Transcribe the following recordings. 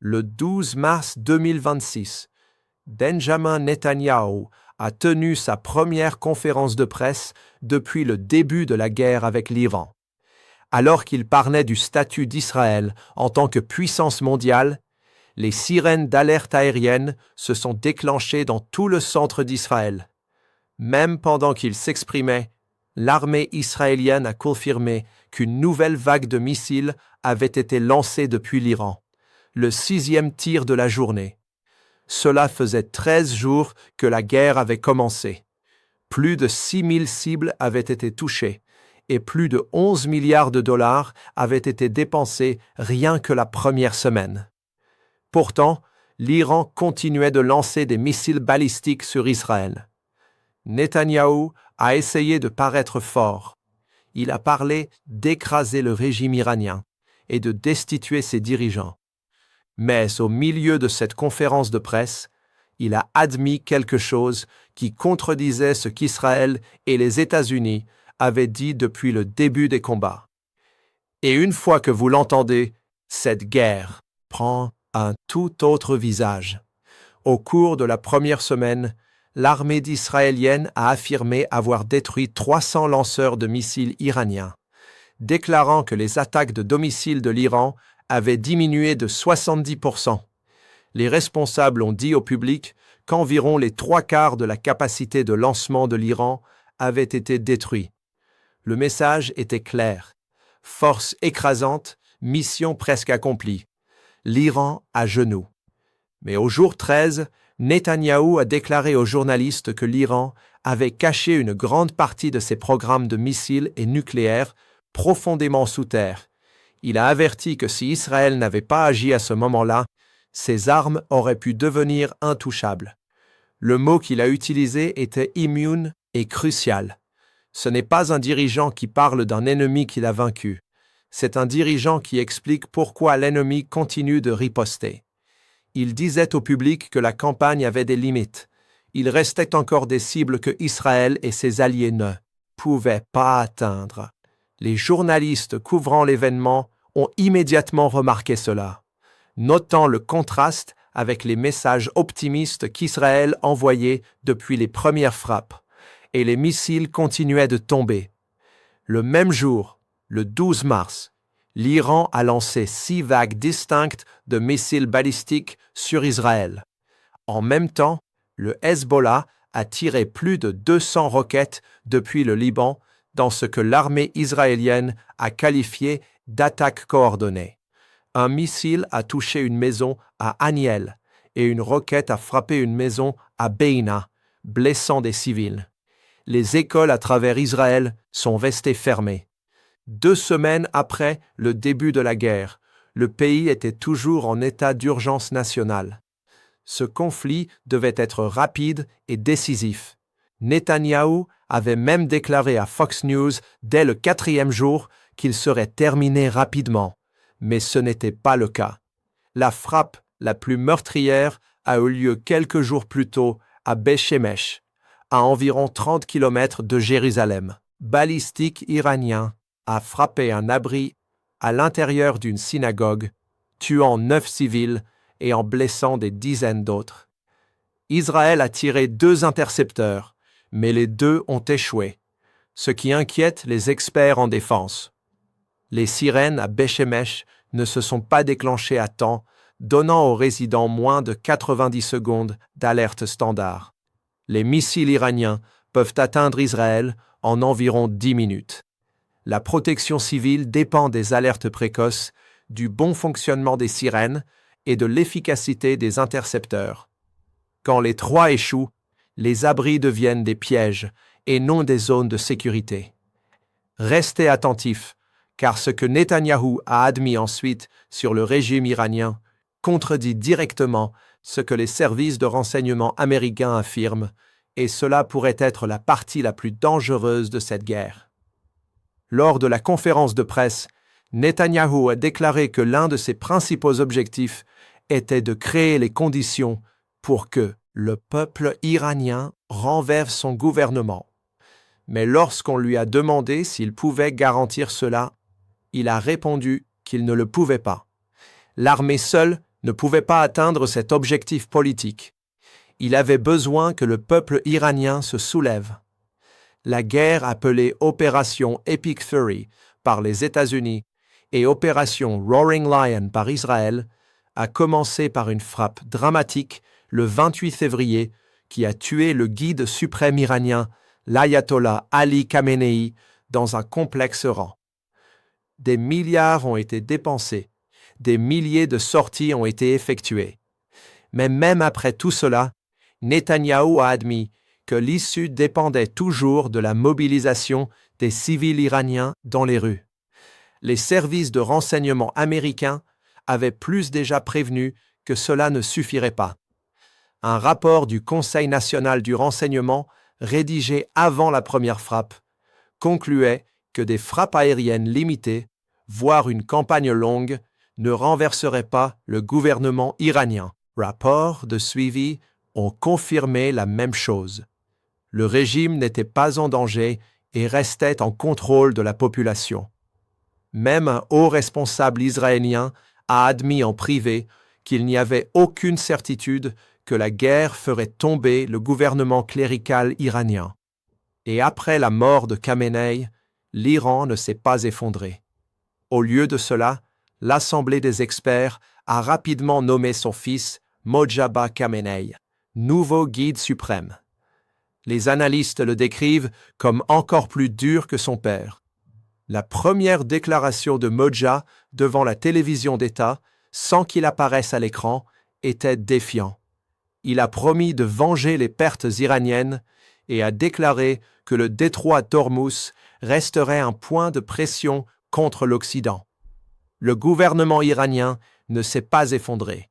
Le 12 mars 2026, Benjamin Netanyahu a tenu sa première conférence de presse depuis le début de la guerre avec l'Iran. Alors qu'il parlait du statut d'Israël en tant que puissance mondiale, les sirènes d'alerte aérienne se sont déclenchées dans tout le centre d'Israël. Même pendant qu'il s'exprimait, l'armée israélienne a confirmé qu'une nouvelle vague de missiles avait été lancée depuis l'Iran, le 6e tir de la journée. Cela faisait 13 jours que la guerre avait commencé. Plus de 6000 cibles avaient été touchées et plus de 11 milliards de dollars avaient été dépensés rien que la première semaine. Pourtant, l'Iran continuait de lancer des missiles balistiques sur Israël. Netanyahou a essayé de paraître fort. Il a parlé d'écraser le régime iranien et de destituer ses dirigeants. Mais au milieu de cette conférence de presse, il a admis quelque chose qui contredisait ce qu'Israël et les États-Unis avaient dit depuis le début des combats. Et une fois que vous l'entendez, cette guerre prend un tout autre visage. Au cours de la première semaine, l'armée israélienne a affirmé avoir détruit 300 lanceurs de missiles iraniens, déclarant que les attaques de domicile de l'Iran avaient diminué de 70%. Les responsables ont dit au public qu'environ les 3/4 de la capacité de lancement de l'Iran avaient été détruits. Le message était clair. Force écrasante, mission presque accomplie. L'Iran à genoux. Mais au jour 13, Netanyahou a déclaré aux journalistes que l'Iran avait caché une grande partie de ses programmes de missiles et nucléaires profondément sous terre. Il a averti que si Israël n'avait pas agi à ce moment-là, ses armes auraient pu devenir intouchables. Le mot qu'il a utilisé était immune et crucial. Ce n'est pas un dirigeant qui parle d'un ennemi qu'il a vaincu. C'est un dirigeant qui explique pourquoi l'ennemi continue de riposter. Il disait au public que la campagne avait des limites. Il restait encore des cibles que Israël et ses alliés ne pouvaient pas atteindre. Les journalistes couvrant l'événement ont immédiatement remarqué cela, notant le contraste avec les messages optimistes qu'Israël envoyait depuis les premières frappes, et les missiles continuaient de tomber. Le même jour, le 12 mars, l'Iran a lancé 6 vagues distinctes de missiles balistiques sur Israël. En même temps, le Hezbollah a tiré plus de 200 roquettes depuis le Liban dans ce que l'armée israélienne a qualifié d'attaque coordonnée. Un missile a touché une maison à Aniel et une roquette a frappé une maison à Beina, blessant des civils. Les écoles à travers Israël sont restées fermées. 2 semaines après le début de la guerre, le pays était toujours en état d'urgence nationale. Ce conflit devait être rapide et décisif. Netanyahou avait même déclaré à Fox News dès le 4e jour qu'il serait terminé rapidement, mais ce n'était pas le cas. La frappe la plus meurtrière a eu lieu quelques jours plus tôt à Beth-Shemesh, à environ 30 km de Jérusalem. Balistique iranien a frappé un abri à l'intérieur d'une synagogue, tuant 9 civils et en blessant des dizaines d'autres. Israël a tiré 2 intercepteurs, mais les 2 ont échoué, ce qui inquiète les experts en défense. Les sirènes à Beth-Shemesh ne se sont pas déclenchées à temps, donnant aux résidents moins de 90 secondes d'alerte standard. Les missiles iraniens peuvent atteindre Israël en environ 10 minutes. La protection civile dépend des alertes précoces, du bon fonctionnement des sirènes et de l'efficacité des intercepteurs. Quand les 3 échouent, les abris deviennent des pièges et non des zones de sécurité. Restez attentifs, car ce que Netanyahou a admis ensuite sur le régime iranien contredit directement ce que les services de renseignement américains affirment, et cela pourrait être la partie la plus dangereuse de cette guerre. Lors de la conférence de presse, Netanyahou a déclaré que l'un de ses principaux objectifs était de créer les conditions pour que le peuple iranien renverse son gouvernement. Mais lorsqu'on lui a demandé s'il pouvait garantir cela, il a répondu qu'il ne le pouvait pas. L'armée seule ne pouvait pas atteindre cet objectif politique. Il avait besoin que le peuple iranien se soulève. La guerre appelée Opération Epic Fury par les États-Unis et Opération Roaring Lion par Israël a commencé par une frappe dramatique le 28 février qui a tué le guide suprême iranien, l'ayatollah Ali Khamenei, dans un complexe rang. Des milliards ont été dépensés, des milliers de sorties ont été effectuées. Mais même après tout cela, Netanyahou a admis que l'issue dépendait toujours de la mobilisation des civils iraniens dans les rues. Les services de renseignement américains avaient plus déjà prévenu que cela ne suffirait pas. Un rapport du Conseil national du renseignement, rédigé avant la première frappe, concluait que des frappes aériennes limitées, voire une campagne longue, ne renverseraient pas le gouvernement iranien. Rapports de suivi ont confirmé la même chose. Le régime n'était pas en danger et restait en contrôle de la population. Même un haut responsable israélien a admis en privé qu'il n'y avait aucune certitude que la guerre ferait tomber le gouvernement clérical iranien. Et après la mort de Khamenei, l'Iran ne s'est pas effondré. Au lieu de cela, l'Assemblée des experts a rapidement nommé son fils Mojtaba Khamenei, nouveau guide suprême. Les analystes le décrivent comme encore plus dur que son père. La première déclaration de Moja devant la télévision d'État, sans qu'il apparaisse à l'écran, était défiant. Il a promis de venger les pertes iraniennes et a déclaré que le détroit d'Ormuz resterait un point de pression contre l'Occident. Le gouvernement iranien ne s'est pas effondré.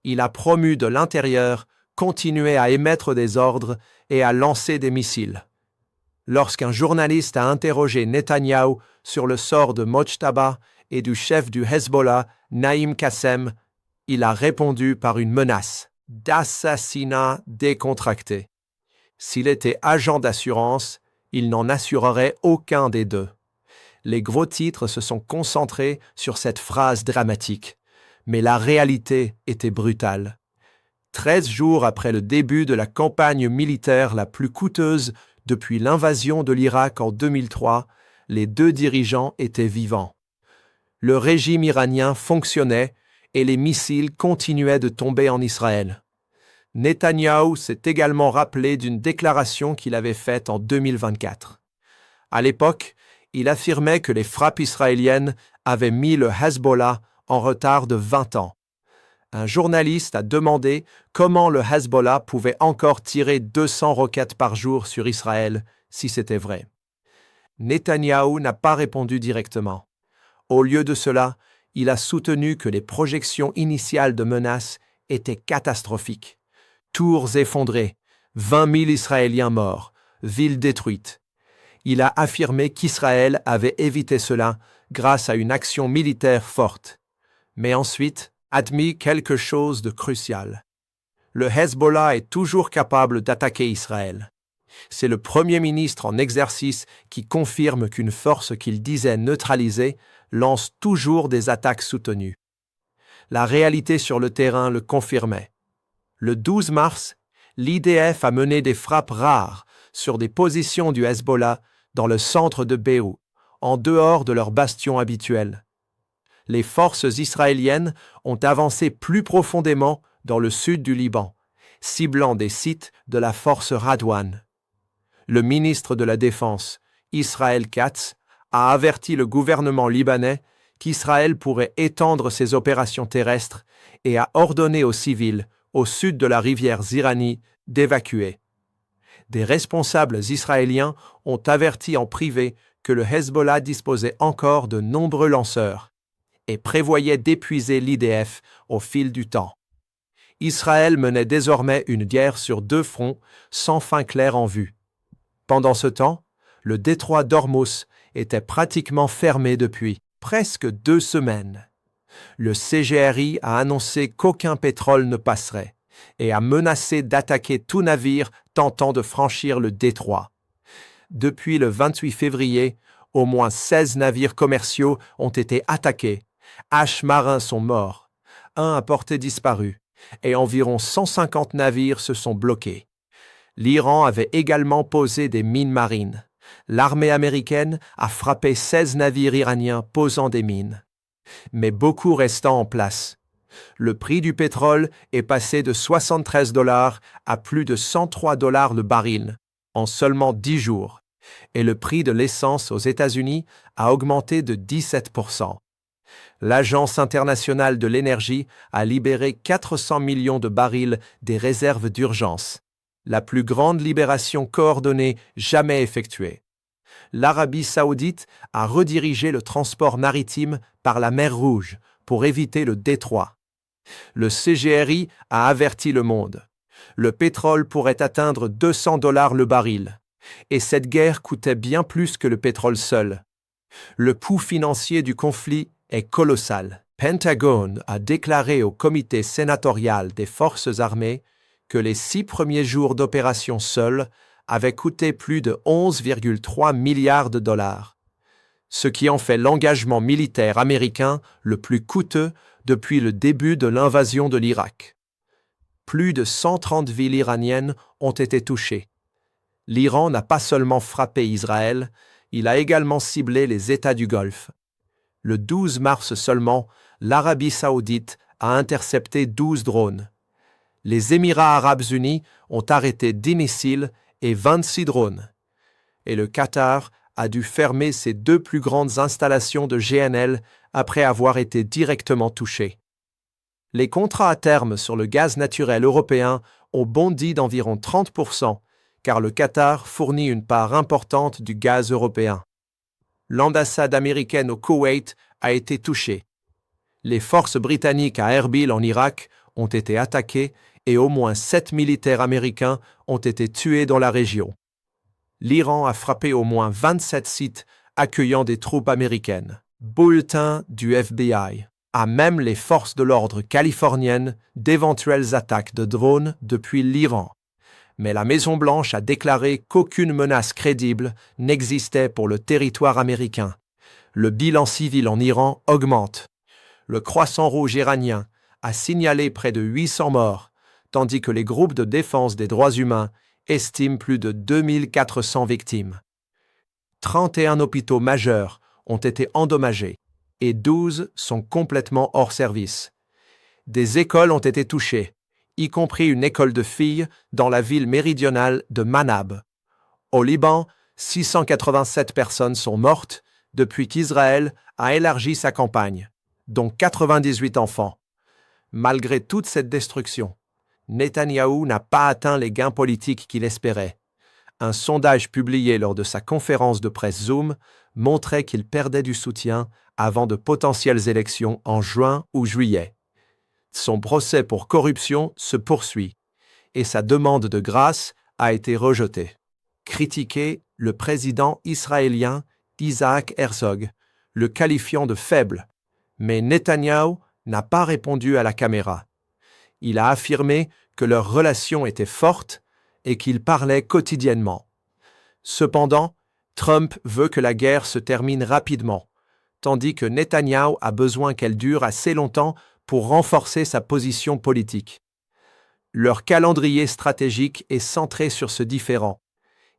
Il a promu de l'intérieur continuer à émettre des ordres et à lancer des missiles. Lorsqu'un journaliste a interrogé Netanyahou sur le sort de Mojtaba et du chef du Hezbollah, Naïm Qassem, il a répondu par une menace d'assassinat décontracté. S'il était agent d'assurance, il n'en assurerait aucun des deux. Les gros titres se sont concentrés sur cette phrase dramatique, mais la réalité était brutale. 13 jours après le début de la campagne militaire la plus coûteuse depuis l'invasion de l'Irak en 2003, les deux dirigeants étaient vivants. Le régime iranien fonctionnait et les missiles continuaient de tomber en Israël. Netanyahou s'est également rappelé d'une déclaration qu'il avait faite en 2024. À l'époque, il affirmait que les frappes israéliennes avaient mis le Hezbollah en retard de 20 ans. Un journaliste a demandé comment le Hezbollah pouvait encore tirer 200 roquettes par jour sur Israël, si c'était vrai. Netanyahou n'a pas répondu directement. Au lieu de cela, il a soutenu que les projections initiales de menaces étaient catastrophiques. Tours effondrées, 20 000 Israéliens morts, villes détruites. Il a affirmé qu'Israël avait évité cela grâce à une action militaire forte. Mais ensuite, admis quelque chose de crucial. Le Hezbollah est toujours capable d'attaquer Israël. C'est le Premier ministre en exercice qui confirme qu'une force qu'il disait neutraliser lance toujours des attaques soutenues. La réalité sur le terrain le confirmait. Le 12 mars, l'IDF a mené des frappes rares sur des positions du Hezbollah dans le centre de Beyrouth, en dehors de leur bastion habituel. Les forces israéliennes ont avancé plus profondément dans le sud du Liban, ciblant des sites de la force Radwan. Le ministre de la Défense, Israël Katz, a averti le gouvernement libanais qu'Israël pourrait étendre ses opérations terrestres et a ordonné aux civils, au sud de la rivière Zirani, d'évacuer. Des responsables israéliens ont averti en privé que le Hezbollah disposait encore de nombreux lanceurs et prévoyait d'épuiser l'IDF au fil du temps. Israël menait désormais une guerre sur deux fronts, sans fin claire en vue. Pendant ce temps, le détroit d'Ormuz était pratiquement fermé depuis presque 2 semaines. Le CGRI a annoncé qu'aucun pétrole ne passerait et a menacé d'attaquer tout navire tentant de franchir le détroit. Depuis le 28 février, au moins 16 navires commerciaux ont été attaqués. H marins sont morts. un a porté disparu, et environ 150 navires se sont bloqués. L'Iran avait également posé des mines marines. L'armée américaine a frappé 16 navires iraniens posant des mines, mais beaucoup restant en place. Le prix du pétrole est passé de 73 $ à plus de 103 $ le baril en seulement 10 jours, et le prix de l'essence aux États-Unis a augmenté de 17%. L'Agence internationale de l'énergie a libéré 400 millions de barils des réserves d'urgence, la plus grande libération coordonnée jamais effectuée. L'Arabie saoudite a redirigé le transport maritime par la mer Rouge pour éviter le détroit. Le CGRI a averti le monde. Le pétrole pourrait atteindre 200 $ le baril, et cette guerre coûtait bien plus que le pétrole seul. Le coût financier du conflit est colossal. Pentagone a déclaré au comité sénatorial des forces armées que les 6 premiers jours d'opération seuls avaient coûté plus de 11,3 milliards de $, ce qui en fait l'engagement militaire américain le plus coûteux depuis le début de l'invasion de l'Irak. Plus de 130 villes iraniennes ont été touchées. L'Iran n'a pas seulement frappé Israël, il a également ciblé les États du Golfe. Le 12 mars seulement, l'Arabie saoudite a intercepté 12 drones. Les Émirats arabes unis ont arrêté 10 missiles et 26 drones. Et le Qatar a dû fermer ses 2 plus grandes installations de GNL après avoir été directement touché. Les contrats à terme sur le gaz naturel européen ont bondi d'environ 30%, car le Qatar fournit une part importante du gaz européen. L'ambassade américaine au Koweït a été touchée. Les forces britanniques à Erbil en Irak ont été attaquées et au moins 7 militaires américains ont été tués dans la région. L'Iran a frappé au moins 27 sites accueillant des troupes américaines. Bulletin du FBI. À même les forces de l'ordre californiennes d'éventuelles attaques de drones depuis l'Iran. Mais la Maison-Blanche a déclaré qu'aucune menace crédible n'existait pour le territoire américain. Le bilan civil en Iran augmente. Le Croissant Rouge iranien a signalé près de 800 morts, tandis que les groupes de défense des droits humains estiment plus de 2400 victimes. 31 hôpitaux majeurs ont été endommagés et 12 sont complètement hors service. Des écoles ont été touchées, y compris une école de filles dans la ville méridionale de Manab. Au Liban, 687 personnes sont mortes depuis qu'Israël a élargi sa campagne, dont 98 enfants. Malgré toute cette destruction, Netanyahou n'a pas atteint les gains politiques qu'il espérait. Un sondage publié lors de sa conférence de presse Zoom montrait qu'il perdait du soutien avant de potentielles élections en juin ou juillet. Son procès pour corruption se poursuit et sa demande de grâce a été rejetée. Critiqué, le président israélien Isaac Herzog, le qualifiant de faible, mais Netanyahou n'a pas répondu à la caméra. Il a affirmé que leur relation était forte et qu'ils parlaient quotidiennement. Cependant, Trump veut que la guerre se termine rapidement, tandis que Netanyahou a besoin qu'elle dure assez longtemps pour renforcer sa position politique. Leur calendrier stratégique est centré sur ce différend,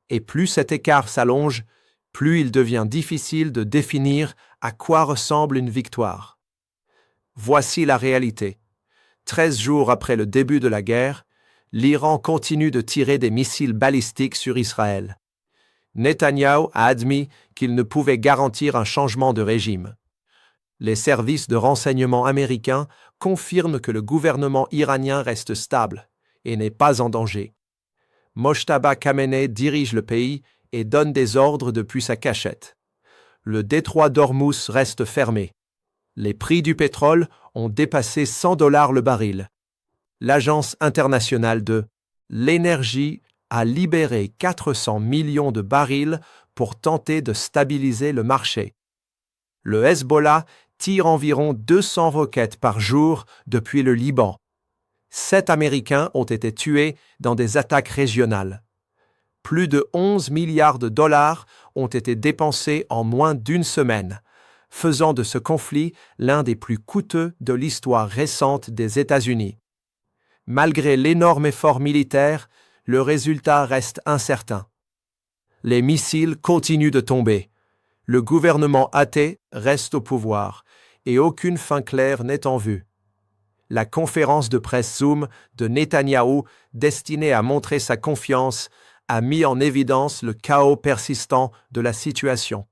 et plus cet écart s'allonge, plus il devient difficile de définir à quoi ressemble une victoire. Voici la réalité. 13 jours après le début de la guerre, l'Iran continue de tirer des missiles balistiques sur Israël. Netanyahou a admis qu'il ne pouvait garantir un changement de régime. Les services de renseignement américains confirment que le gouvernement iranien reste stable et n'est pas en danger. Mojtaba Khamenei dirige le pays et donne des ordres depuis sa cachette. Le détroit d'Ormuz reste fermé. Les prix du pétrole ont dépassé 100 $ le baril. L'Agence internationale de l'énergie a libéré 400 millions de barils pour tenter de stabiliser le marché. Le Hezbollah tire environ 200 roquettes par jour depuis le Liban. 7 Américains ont été tués dans des attaques régionales. Plus de 11 milliards de $ ont été dépensés en moins d'une semaine, faisant de ce conflit l'un des plus coûteux de l'histoire récente des États-Unis. Malgré l'énorme effort militaire, le résultat reste incertain. Les missiles continuent de tomber. Le gouvernement athée reste au pouvoir et aucune fin claire n'est en vue. La conférence de presse Zoom de Netanyahou, destinée à montrer sa confiance, a mis en évidence le chaos persistant de la situation.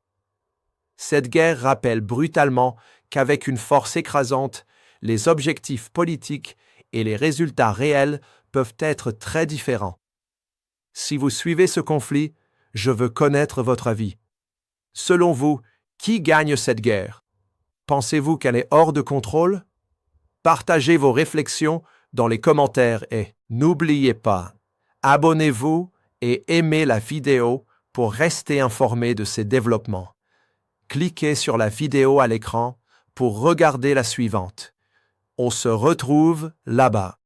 Cette guerre rappelle brutalement qu'avec une force écrasante, les objectifs politiques et les résultats réels peuvent être très différents. Si vous suivez ce conflit, je veux connaître votre avis. Selon vous, qui gagne cette guerre? Pensez-vous qu'elle est hors de contrôle? Partagez vos réflexions dans les commentaires et n'oubliez pas, abonnez-vous et aimez la vidéo pour rester informé de ces développements. Cliquez sur la vidéo à l'écran pour regarder la suivante. On se retrouve là-bas.